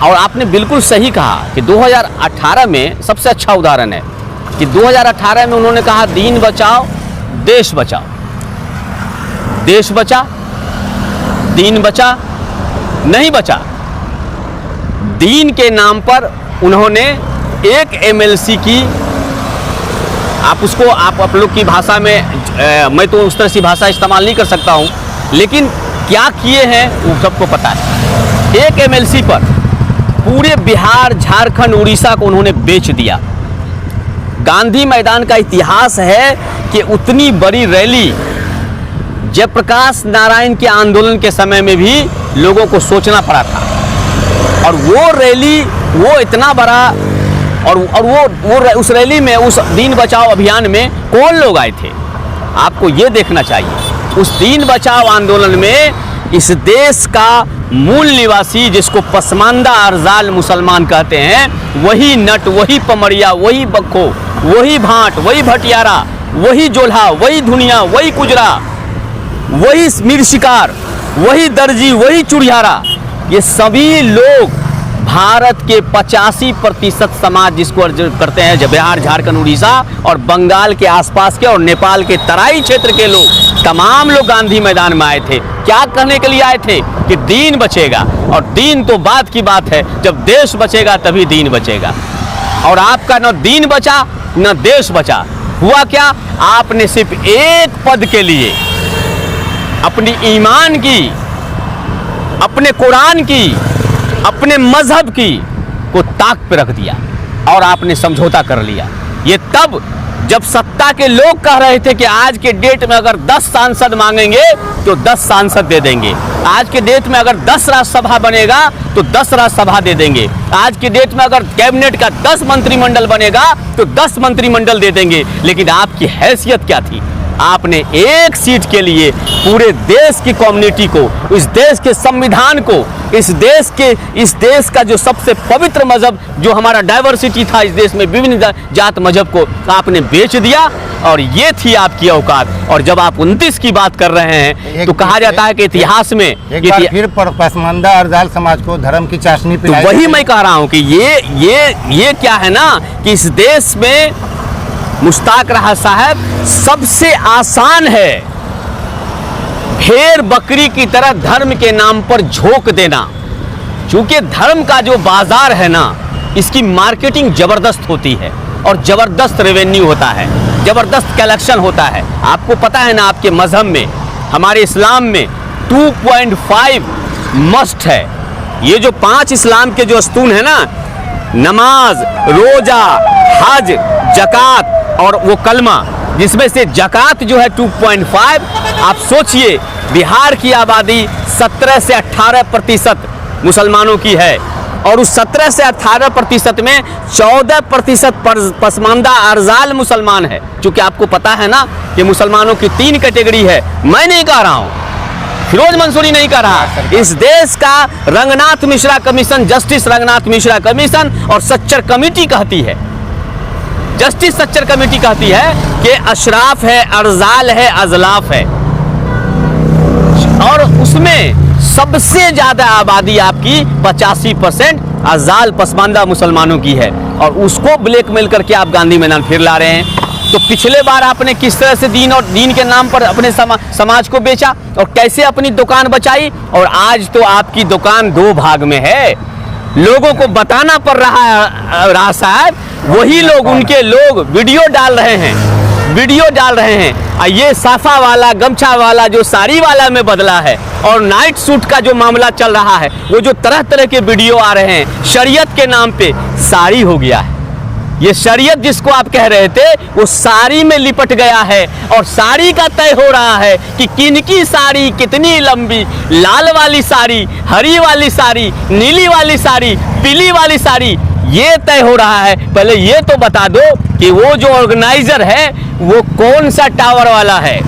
और आपने बिल्कुल सही कहा कि 2018 में सबसे अच्छा उदाहरण है कि 2018 में उन्होंने कहा दीन बचाओ देश बचाओ। देश बचा, दीन बचा नहीं बचा। दीन के नाम पर उन्होंने एक एमएलसी की, आप उसको आप लोग की भाषा में मैं तो उस तरह की भाषा इस्तेमाल नहीं कर सकता हूं, लेकिन क्या किए हैं वो सबको पता है। एक एमएलसी पर पूरे बिहार, झारखंड, उड़ीसा को उन्होंने बेच दिया। गांधी मैदान का इतिहास है कि उतनी बड़ी रैली जयप्रकाश नारायण के आंदोलन के समय में भी लोगों को सोचना पड़ा था, और वो रैली, वो इतना बड़ा, और वो उस रैली में, उस दीन बचाओ अभियान में कौन लोग आए थे, आपको ये देखना चाहिए। उस दीन बचाओ आंदोलन में इस देश का मूल निवासी, जिसको पसमानदा अरजाल मुसलमान कहते हैं, वही नट, वही पमरिया, वही बक्खो, वही भाट, वही भटियारा, वही जोल्हा, वही धुनिया, वही कुजरा, वही मीर शिकार, वही दर्जी, वही चुड़ियारा, ये सभी लोग भारत के 85% समाज जिसको करते हैं, बिहार, झारखंड, उड़ीसा और बंगाल के आसपास के और नेपाल के तराई क्षेत्र के लोग, तमाम लोग गांधी मैदान में आए थे। क्या कहने के लिए आए थे कि दीन बचेगा, और दीन तो बात की बात है, जब देश बचेगा तभी दीन बचेगा। और आपका न दीन बचा न देश बचा। हुआ क्या, आपने सिर्फ एक पद के लिए अपनी ईमान की, अपने कुरान की, अपने मजहब की को ताक पे रख दिया और आपने समझौता कर लिया। ये तब जब सत्ता के लोग कह रहे थे कि आज के डेट में अगर 10 सांसद मांगेंगे तो 10 सांसद दे देंगे, आज के डेट में अगर 10 राज्यसभा बनेगा तो 10 राज्यसभा दे देंगे, आज के डेट में अगर कैबिनेट का 10 मंत्रिमंडल बनेगा तो 10 मंत्रिमंडल दे देंगे। लेकिन आपकी हैसियत क्या थी? आपने एक सीट के लिए पूरे देश की कम्युनिटी को, इस देश के संविधान को, इस देश का जो सबसे पवित्र मजहब, जो हमारा डाइवर्सिटी था इस देश में, विभिन्न जात मजहब को आपने बेच दिया, और ये थी आपकी औकात। और जब आप 29 की बात कर रहे हैं तो कहा जाता है कि इतिहास में एक बार फिर पसमानदा अरजाल समाज को धर्म की चाशनी पे, तो वही मैं कह रहा हूँ कि ये क्या है ना कि इस देश में मुश्ताक रहा साहब, सबसे आसान है भेड़ बकरी की तरह धर्म के नाम पर झोंक देना। क्योंकि धर्म का जो बाजार है ना, इसकी मार्केटिंग जबरदस्त होती है और जबरदस्त रेवेन्यू होता है, जबरदस्त कलेक्शन होता है। आपको पता है ना, आपके मजहब में, हमारे इस्लाम में 2.5 मस्ट है। ये जो 5 इस्लाम के जो स्तून है ना, नमाज, रोजा, हज, जकात और वो कलमा, जिसमें से जकात जो है 2.5। आप सोचिए, बिहार की आबादी 17 से 18% मुसलमानों की है, और उस 17 से 18% में 14% पसमानदा अरजाल मुसलमान है। क्योंकि आपको पता है ना कि मुसलमानों की 3 कैटेगरी है। मैं नहीं कह रहा हूँ, फिरोज मंसूरी नहीं कह रहा, इस देश का Ranganath Mishra commission, justice Ranganath Mishra commission और सच्चर कमेटी कहती है, जस्टिस सच्चर कमेटी कहती है कि अशराफ है, अरजाल है, अजलाफ है, और उसमें सबसे ज्यादा आबादी आपकी 85% अरजाल पसमानदा मुसलमानों की है, और उसको ब्लैकमेल करके आप गांधी मैदान फिर ला रहे हैं। तो पिछले बार आपने किस तरह से दीन और दीन के नाम पर अपने समाज को बेचा और कैसे अपनी दुकान बचाई, और आज तो आपकी दुकान 2 भाग में है। लोगों को बताना पड़ रहा है साहब, वही लोग, उनके लोग वीडियो डाल रहे हैं, और ये साफा वाला, गमछा वाला, जो साड़ी वाला में बदला है, और नाइट सूट का जो मामला चल रहा है, वो जो तरह तरह के वीडियो आ रहे हैं, शरीयत के नाम पे साड़ी हो गया है। ये शरीयत जिसको आप कह रहे थे, वो साड़ी में लिपट गया है, और साड़ी का तय हो रहा है कि किनकी साड़ी कितनी लंबी, लाल वाली साड़ी, हरी वाली साड़ी, नीली वाली साड़ी, पीली वाली साड़ी, ये तय हो रहा है। पहले ये तो बता दो कि वो जो ऑर्गेनाइजर है वो कौन सा टावर वाला है?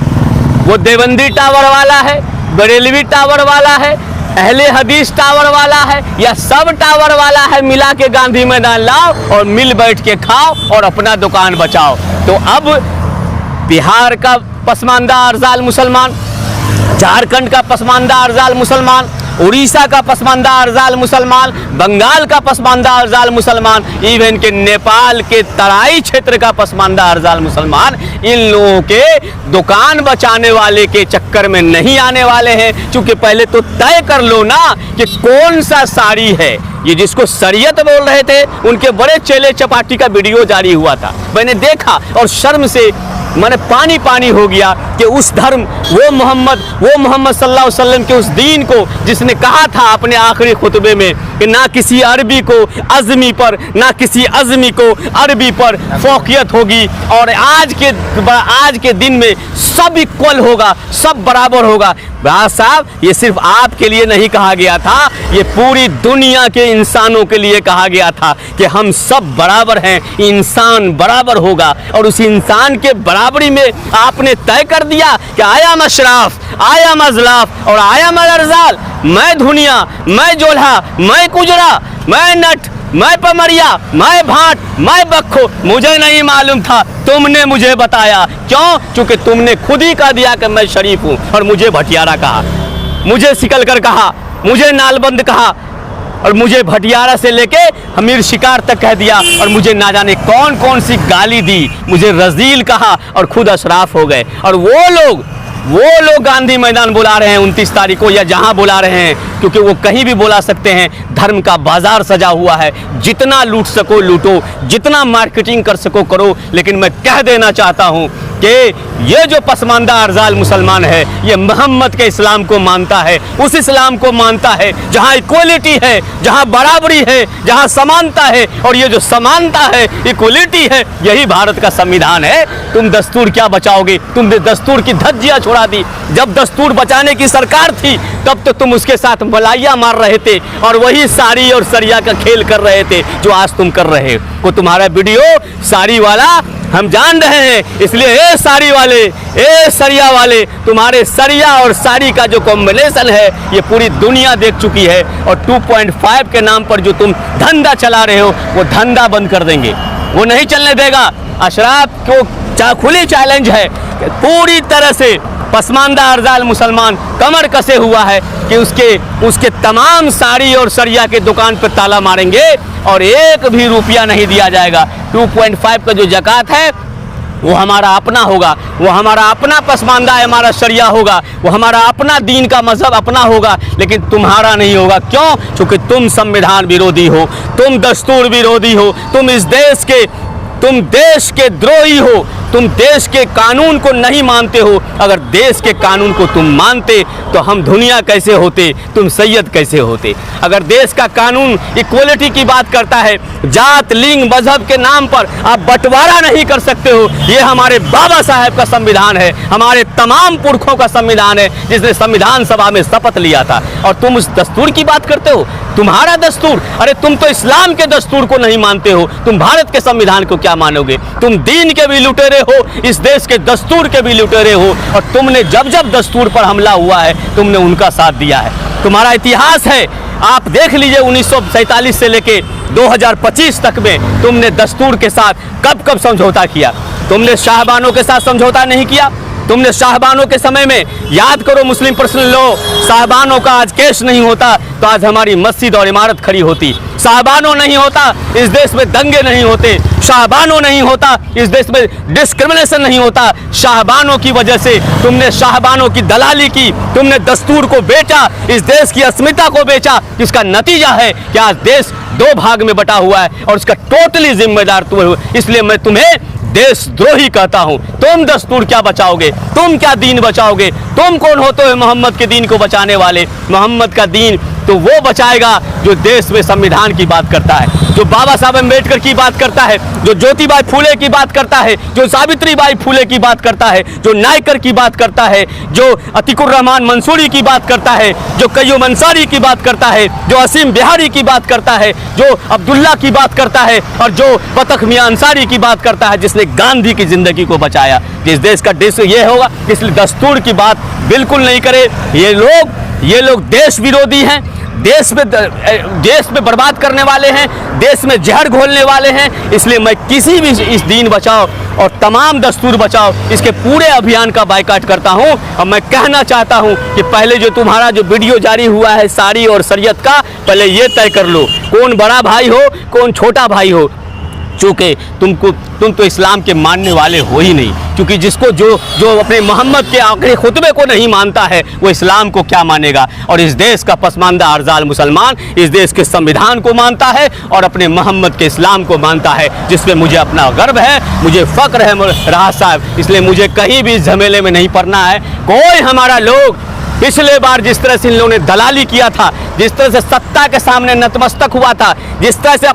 वो देवबंदी टावर वाला है, बरेलवी टावर वाला है, अहले हदीस टावर वाला है, या सब टावर वाला है? मिला के गांधी मैदान लाओ और मिल बैठ के खाओ और अपना दुकान बचाओ। तो अब बिहार का पसमानदा अरजाल मुसलमान, झारखंड का पसमानदा अरजाल मुसलमान, उड़ीसा का पसमानदा अरजाल मुसलमान, बंगाल का पसमानदा अरजाल मुसलमान, इवन के नेपाल के तराई क्षेत्र का पसमानदा अरजाल मुसलमान इन लोगों के दुकान बचाने वाले के चक्कर में नहीं आने वाले हैं। क्योंकि पहले तो तय कर लो ना कि कौन सा साड़ी है। ये जिसको शरीयत बोल रहे थे उनके बड़े चेले चपाटी का वीडियो जारी हुआ था, मैंने देखा और शर्म से मैंने पानी पानी हो गया कि उस धर्म, वो मोहम्मद सल्लल्लाहु अलैहि वसल्लम के उस दीन को जिसने कहा था अपने आखिरी खुतबे में कि ना किसी अरबी को अज़मी पर, ना किसी अज़मी को अरबी पर फौकियत होगी और आज के दिन में सब इक्वल होगा, सब बराबर होगा। बात साहब, ये सिर्फ आपके लिए नहीं कहा गया था, ये पूरी दुनिया के इंसानों के लिए कहा गया था कि हम सब बराबर हैं, इंसान बराबर होगा। और उस इंसान के बराबरी में आपने तय कर दिया कि आया मशराफ, आया मजलाफ और आया मदरजाल, मैं धुनिया, मैं जोल्हा, मैं कुजरा, मैं नट, मैं पमरिया, मैं भाट, मैं बक्खो, मुझे नहीं मालूम था, तुमने मुझे बताया। क्यों? क्योंकि तुमने खुद ही कह दिया कि मैं शरीफ हूँ और मुझे भटियारा कहा, मुझे सिकलकर कहा, मुझे नालबंद कहा और मुझे भटियारा से लेके अमीर शिकार तक कह दिया और मुझे ना जाने कौन कौन सी गाली दी, मुझे रजील कहा और खुद अशराफ हो गए। और वो लोग गांधी मैदान बुला रहे हैं 29 तारीख को या जहां बुला रहे हैं, क्योंकि वो कहीं भी बुला सकते हैं। धर्म का बाजार सजा हुआ है, जितना लूट सको लूटो, जितना मार्केटिंग कर सको करो। लेकिन मैं कह देना चाहता हूं कि ये जो पसमानदा अरजाल मुसलमान है, ये मोहम्मद के इस्लाम को मानता है, उस इस्लाम को मानता है जहां इक्वलिटी है, जहां बराबरी है, जहां समानता है। और ये जो समानता है, इक्वलिटी है, यही भारत का संविधान है। तुम दस्तूर क्या बचाओगे? तुमने दस्तूर की धज्जियां छोड़ा दी। जब दस्तूर बचाने की सरकार थी तब तो तुम उसके साथ मलाइया मार रहे थे और वही साड़ी और सरिया का खेल कर रहे थे जो आज तुम कर रहे हो। तुम्हारा वीडियो साड़ी वाला हम जान रहे हैं, इसलिए ए साड़ी वाले, ए सरिया वाले, तुम्हारे सरिया और साड़ी का जो कॉम्बिनेशन है ये पूरी दुनिया देख चुकी है। और 2.5 के नाम पर जो तुम धंधा चला रहे हो वो धंधा बंद कर देंगे, वो नहीं चलने देगा। अशराफ को खुली चैलेंज है कि पूरी तरह से पसमानदा अरजाल मुसलमान कमर कसे हुआ है कि उसके तमाम साड़ी और सरिया के दुकान पर ताला मारेंगे और एक भी रुपया नहीं दिया जाएगा। 2.5 का जो ज़कात है वो हमारा अपना होगा, वो हमारा अपना पसमानदा है, हमारा शरिया होगा, वो हमारा अपना दीन का मजहब अपना होगा, लेकिन तुम्हारा नहीं होगा। क्यों? क्योंकि तुम संविधान विरोधी हो, तुम दस्तूर विरोधी हो, तुम देश के द्रोही हो, तुम देश के कानून को नहीं मानते हो। अगर देश के कानून को तुम मानते तो हम दुनिया कैसे होते, तुम सैयद कैसे होते। अगर देश का कानून इक्वलिटी की बात करता है, जात लिंग मजहब के नाम पर आप बंटवारा नहीं कर सकते हो, ये हमारे बाबा साहब का संविधान है, हमारे तमाम पुरखों का संविधान है जिसने संविधान सभा में शपथ लिया था। और तुम उस दस्तूर की बात करते हो, तुम्हारा दस्तूर, अरे तुम तो इस्लाम के दस्तूर को नहीं मानते हो, तुम भारत के संविधान को क्या मानोगे? तुम दीन के भी लुटेरे हो, इस देश के दस्तूर के भी लुटेरे हो। और तुमने जब जब दस्तूर पर हमला हुआ है तुमने उनका साथ दिया है। तुम्हारा इतिहास है, आप देख लीजिए 1947 से लेके 2025 तक में तुमने दस्तूर के साथ कब कब समझौता किया? तुमने शाहबानों के साथ समझौता नहीं किया। तुमने शाहबानों के समय में, याद करो मुस्लिम पर्सनल लॉ, शाहबानों का आज केस नहीं होता तो आज हमारी मस्जिद और इमारत खड़ी होती। शाहबानों नहीं होता इस देश में दंगे नहीं होते, शाहबानों नहीं होता इस देश में डिस्क्रिमिनेशन नहीं होता। शाहबानों की वजह से तुमने शाहबानों की दलाली की, तुमने दस्तूर को बेचा, इस देश की अस्मिता को बेचा, जिसका नतीजा है कि आज देश 2 भाग में बटा हुआ है और इसका टोटली जिम्मेदार तुम हो। इसलिए मैं तुम्हें देशद्रोही कहता हूं। तुम दस्तूर क्या बचाओगे? तुम क्या दीन बचाओगे? तुम कौन होते हो मोहम्मद के दीन को बचाने वाले? मोहम्मद का दीन तो वो बचाएगा जो देश में संविधान की बात करता है, जो बाबा साहब अम्बेडकर की बात करता है, जो ज्योतिबाई फूले की बात करता है, जो सावित्रीबाई फूले की बात करता है, जो नायकर की बात करता है, जो अतीकुर रहमान मंसूरी की बात करता है, जो कय्यूम अंसारी की बात करता है, जो असीम बिहारी की बात करता है, जो अब्दुल्ला की बात करता है और जो बतख मियां अंसारी की बात करता है जिसने गांधी की जिंदगी को बचाया। जिस देश का देश ये होगा, इसलिए दस्तूर की बात बिल्कुल नहीं करे। ये लोग देश विरोधी हैं, देश में बर्बाद करने वाले हैं, देश में जहर घोलने वाले हैं। इसलिए मैं किसी भी इस दीन बचाओ और तमाम दस्तूर बचाओ इसके पूरे अभियान का बायकॉट करता हूं। और मैं कहना चाहता हूं कि पहले जो तुम्हारा जो वीडियो जारी हुआ है साड़ी और शरीयत का, पहले ये तय कर लो कौन बड़ा भाई हो कौन छोटा भाई हो, चूँकि तुम तो इस्लाम के मानने वाले हो ही नहीं। क्योंकि जिसको जो अपने मोहम्मद के आखिरी खुतबे को नहीं मानता है वो इस्लाम को क्या मानेगा। और इस देश का पसमानदा अरजाल मुसलमान इस देश के संविधान को मानता है और अपने मोहम्मद के इस्लाम को मानता है, जिसमें मुझे अपना गर्व है, मुझे फ़ख्र है राहत साहब। इसलिए मुझे कहीं भी इस झमेले में नहीं पड़ना है। कोई हमारा लोग पिछले बार जिस तरह से इन लोगों ने दलाली किया था, जिस तरह से सत्ता के सामने नतमस्तक हुआ था, जिस तरह से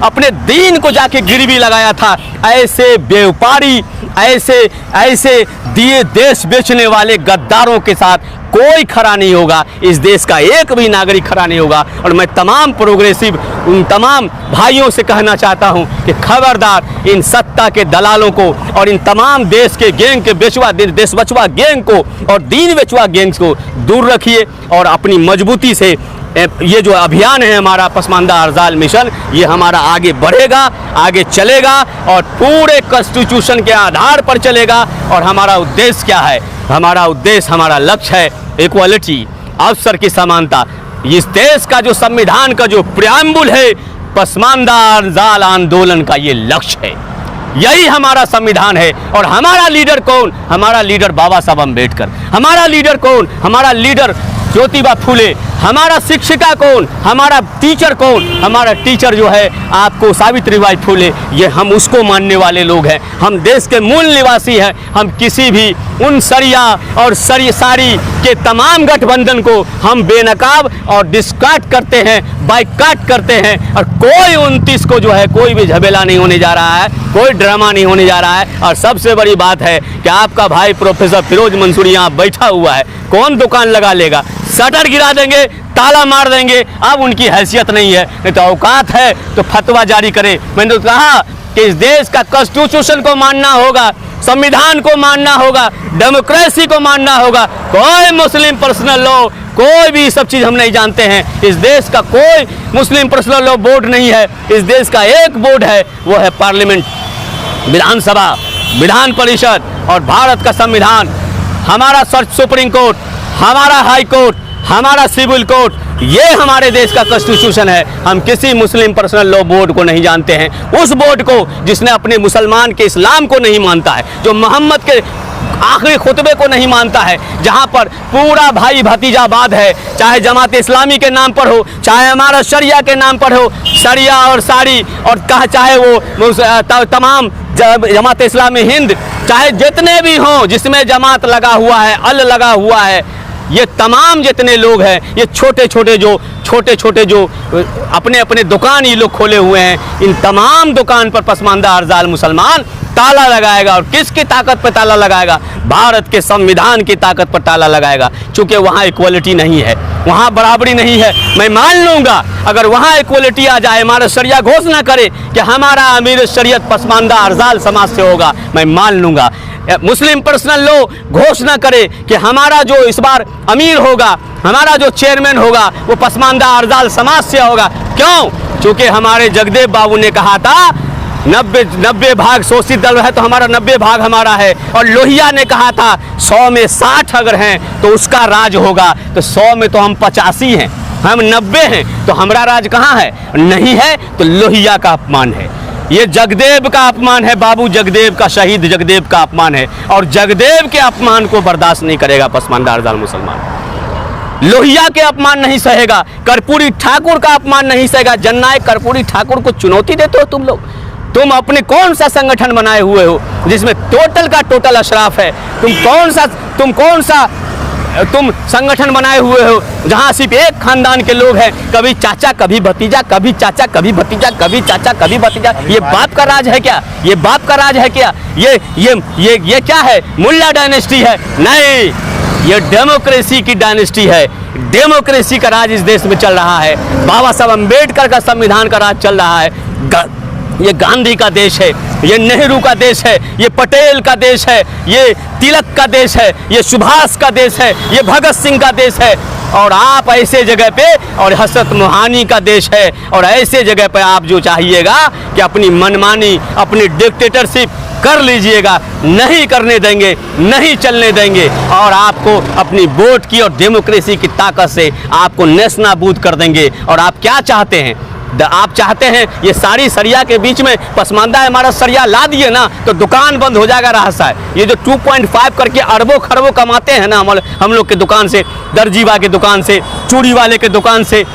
अपने दीन को जाके गिरवी लगाया था, ऐसे व्यापारी ऐसे दिए देश बेचने वाले गद्दारों के साथ कोई खड़ा नहीं होगा। इस देश का एक भी नागरिक खड़ा नहीं होगा। और मैं तमाम प्रोग्रेसिव उन तमाम भाइयों से कहना चाहता हूं कि खबरदार इन सत्ता के दलालों को और इन तमाम देश के गैंग के देश बचवा गैंग को और दीन बेचवा गैंग्स को दूर रखिए। और अपनी मजबूती से ये जो अभियान है हमारा पसमानदा अरजाल मिशन, ये हमारा आगे बढ़ेगा, आगे चलेगा और पूरे कॉन्स्टिट्यूशन के आधार पर चलेगा। और हमारा उद्देश्य क्या है? हमारा उद्देश्य, हमारा लक्ष्य है इक्वालिटी, अवसर की समानता। इस देश का जो संविधान का जो प्रियम्बुल है, पसमानदा अरजाल आंदोलन का ये लक्ष्य है, यही हमारा संविधान है। और हमारा लीडर कौन? हमारा लीडर बाबा साहब अम्बेडकर। हमारा लीडर कौन? हमारा लीडर ज्योतिबा फूले। हमारा शिक्षिका कौन? हमारा टीचर कौन? हमारा टीचर जो है आपको सावित्रीबाई फूले। ये हम उसको मानने वाले लोग हैं। हम देश के मूल निवासी हैं। हम किसी भी उन सरिया और सारी के तमाम गठबंधन को हम बेनकाब और डिस्कार्ड करते हैं, बाइकाट करते हैं। और कोई 29 को जो है कोई भी झमेला नहीं होने जा रहा है, कोई ड्रामा नहीं होने जा रहा है। और सबसे बड़ी बात है कि आपका भाई प्रोफेसर फिरोज मंसूरी यहाँ बैठा हुआ है। कौन दुकान लगा लेगा? शटर गिरा देंगे, ताला मार देंगे। अब उनकी हैसियत नहीं है, नहीं तो औकात है तो फतवा जारी करे। मैंने तो कहा कि इस देश का कॉन्स्टिट्यूशन को मानना होगा, संविधान को मानना होगा, डेमोक्रेसी को मानना होगा। कोई मुस्लिम पर्सनल लॉ, कोई भी सब चीज़ हम नहीं जानते हैं। इस देश का कोई मुस्लिम पर्सनल लॉ बोर्ड नहीं है। इस देश का एक बोर्ड है, वो है पार्लियामेंट, विधानसभा, विधान परिषद और भारत का संविधान। हमारा सुप्रीम कोर्ट, हमारा हाई कोर्ट, हमारा सिविल कोर्ट, ये हमारे देश का कॉन्स्टिट्यूशन है। हम किसी मुस्लिम पर्सनल लॉ बोर्ड को नहीं जानते हैं। उस बोर्ड को जिसने अपने मुसलमान के इस्लाम को नहीं मानता है, जो मोहम्मद के आखिरी खुतबे को नहीं मानता है, जहाँ पर पूरा भाई भतीजावाद है, चाहे जमात इस्लामी के नाम पर हो, चाहे हमारा शरिया के नाम पर हो, शरिया और साड़ी, और चाहे वो तमाम जमात इस्लामी हिंद, चाहे जितने भी हों जिसमें जमात लगा हुआ है, अल लगा हुआ है, ये तमाम जितने लोग हैं, ये छोटे छोटे जो अपने अपने दुकान ये लोग खोले हुए हैं, इन तमाम दुकान पर पसमानदा अरजाल मुसलमान ताला लगाएगा। और किसकी ताकत पर ताला लगाएगा? भारत के संविधान की ताकत पर ताला लगाएगा। चूँकि वहाँ इक्वलिटी नहीं है, वहाँ बराबरी नहीं है। मैं मान लूँगा अगर वहाँ इक्वलिटी आ जाए, हमारा शरिया घोषणा करे कि हमारा अमीर शरीयत पसमानदा अरजाल समाज से होगा, मैं मान लूँगा। मुस्लिम पर्सनल लॉ घोषणा करे कि हमारा जो इस बार अमीर होगा, हमारा जो चेयरमैन होगा वो पसमानदा अरजाल समाज से होगा। क्यों? क्योंकि हमारे जगदेव बाबू ने कहा था 90 भाग शोषित दल है तो हमारा 90 भाग हमारा है। और लोहिया ने कहा था 100 में 60 अगर हैं तो उसका राज होगा। तो 100 में तो हम 85 हैं, हम 90 हैं, तो हमारा राज कहाँ है? नहीं है तो लोहिया का अपमान है, ये जगदेव का अपमान है, बाबू जगदेव का, शहीद जगदेव का अपमान है। और जगदेव के अपमान को बर्दाश्त नहीं करेगा पसमानदा अरजाल मुसलमान। लोहिया के अपमान नहीं सहेगा, कर्पूरी ठाकुर का अपमान नहीं सहेगा। जननायक कर्पूरी ठाकुर को चुनौती देते हो तुम लोग। तुम अपने कौन सा संगठन बनाए हुए हो जिसमें टोटल का टोटल अशराफ है? तुम संगठन बनाए हुए हो जहां सिर्फ एक खानदान के लोग हैं, कभी चाचा कभी भतीजा, कभी चाचा कभी भतीजा, कभी चाचा कभी भतीजा। ये बाप का राज है क्या? ये बाप का राज है क्या? ये क्या है? मुल्ला डायनेस्टी है? नहीं, ये डेमोक्रेसी की डायनेस्टी है। डेमोक्रेसी का राज इस देश में चल रहा है। बाबा साहब अम्बेडकर का संविधान का राज चल रहा है। ये गांधी का देश है, ये नेहरू का देश है, ये पटेल का देश है, ये तिलक का देश है, ये सुभाष का देश है, ये भगत सिंह का देश है। और आप ऐसे जगह पे, और हसरत मोहानी का देश है, और ऐसे जगह पे आप जो चाहिएगा कि अपनी मनमानी, अपनी डिक्टेटरशिप कर लीजिएगा, नहीं करने देंगे, नहीं चलने देंगे और आपको अपनी वोट की और डेमोक्रेसी की ताकत से आपको नेस्तनाबूद कर देंगे। और आप क्या चाहते हैं? आप चाहते हैं ये सारी सरिया के बीच में पसमानदा इमारत सरिया ला दिए ना तो दुकान बंद हो जाएगा राहत साहब। ये जो 2.5 करके अरबों खरबों कमाते हैं ना हम लोग के दुकान से, दर्जीवा के दुकान से, चूड़ी वाले के दुकान से,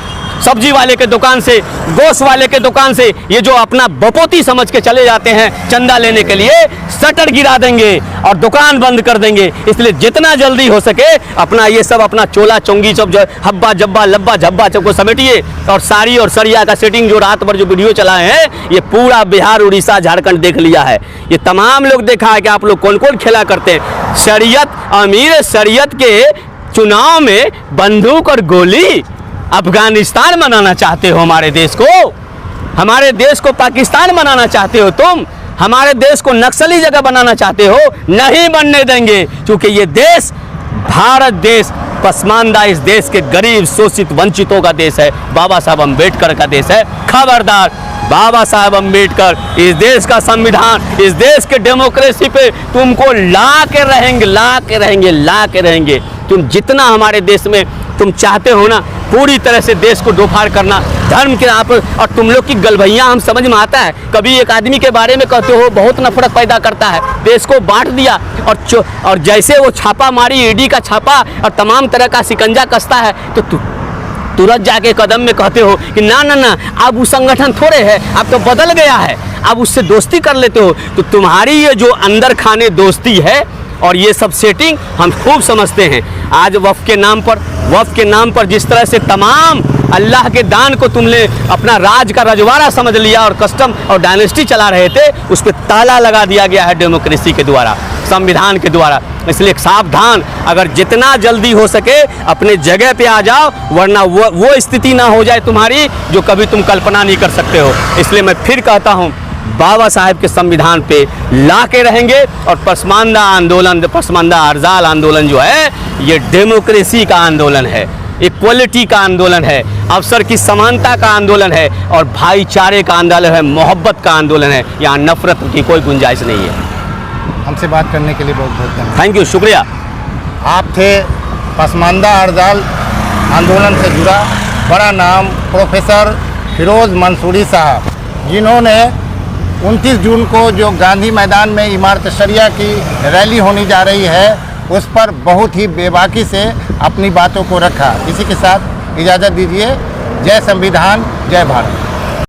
सब्जी वाले के दुकान से, गोश्त वाले के दुकान से, ये जो अपना बपोती समझ के चले जाते हैं चंदा लेने के लिए, शटर गिरा देंगे और दुकान बंद कर देंगे। इसलिए जितना जल्दी हो सके अपना ये सब अपना चोला चोंगी सब जो हब्बा जब्बा लब्बा झब्बा सबको समेटिए और साड़ी और सरिया का सेटिंग जो रात भर जो वीडियो चलाए हैं ये पूरा बिहार उड़ीसा झारखंड देख लिया है। ये तमाम लोग देखा है कि आप लोग कौन कौन खेला करते हैं। शरीयत, अमीर शरीयत के चुनाव में बंदूक और गोली अफगानिस्तान बनाना चाहते हो हमारे देश को, हमारे देश को पाकिस्तान बनाना चाहते हो तुम, हमारे देश को नक्सली जगह बनाना चाहते हो, नहीं बनने देंगे। क्योंकि ये देश भारत देश पसमानदा इस देश के गरीब शोषित वंचितों का देश है, बाबा साहब अम्बेडकर का देश है। खबरदार, बाबा साहब अम्बेडकर इस देश का संविधान, इस देश के डेमोक्रेसी पे तुमको ला के रहेंगे, ला के रहेंगे, ला के रहेंगे। तुम जितना हमारे देश में तुम चाहते हो ना पूरी तरह से देश को डोफार करना धर्म के नाम पर, और तुम लोग की गलभैया हम समझ में आता है। कभी एक आदमी के बारे में कहते हो बहुत नफरत पैदा करता है, देश को बांट दिया और जैसे वो छापा मारी ईडी का छापा और तमाम तरह का शिकंजा कसता है तो तुरंत जाके कदम में कहते हो कि ना ना ना अब वो संगठन थोड़े है, अब तो बदल गया है, अब उससे दोस्ती कर लेते हो। तो तुम्हारी ये जो अंदर खाने दोस्ती है और ये सब सेटिंग हम खूब समझते हैं। आज वफ़ के नाम पर जिस तरह से तमाम अल्लाह के दान को तुमने अपना राज का रजवाड़ा समझ लिया और कस्टम और डायनेस्टी चला रहे थे, उस पर ताला लगा दिया गया है डेमोक्रेसी के द्वारा, संविधान के द्वारा। इसलिए सावधान, अगर जितना जल्दी हो सके अपने जगह पे आ जाओ, वरना वो स्थिति ना हो जाए तुम्हारी जो कभी तुम कल्पना नहीं कर सकते हो। इसलिए मैं फिर कहता हूँ बाबा साहेब के संविधान पे ला के रहेंगे और पसमानदा आंदोलन, पसमानदा अरजाल आंदोलन जो है ये डेमोक्रेसी का आंदोलन है, इक्वलिटी का आंदोलन है, अवसर की समानता का आंदोलन है और भाईचारे का आंदोलन है, मोहब्बत का आंदोलन है। यहाँ नफरत की कोई गुंजाइश नहीं है। हमसे बात करने के लिए बहुत बहुत धन्यवाद। थैंक यू, शुक्रिया। आप थे पसमानदा अरजाल आंदोलन से जुड़ा बड़ा नाम प्रोफेसर फिरोज़ मंसूरी साहब, जिन्होंने 29 जून को जो गांधी मैदान में इमारत शरिया की रैली होने जा रही है उस पर बहुत ही बेबाकी से अपनी बातों को रखा। इसी के साथ इजाज़त दीजिए। जय संविधान, जय भारत।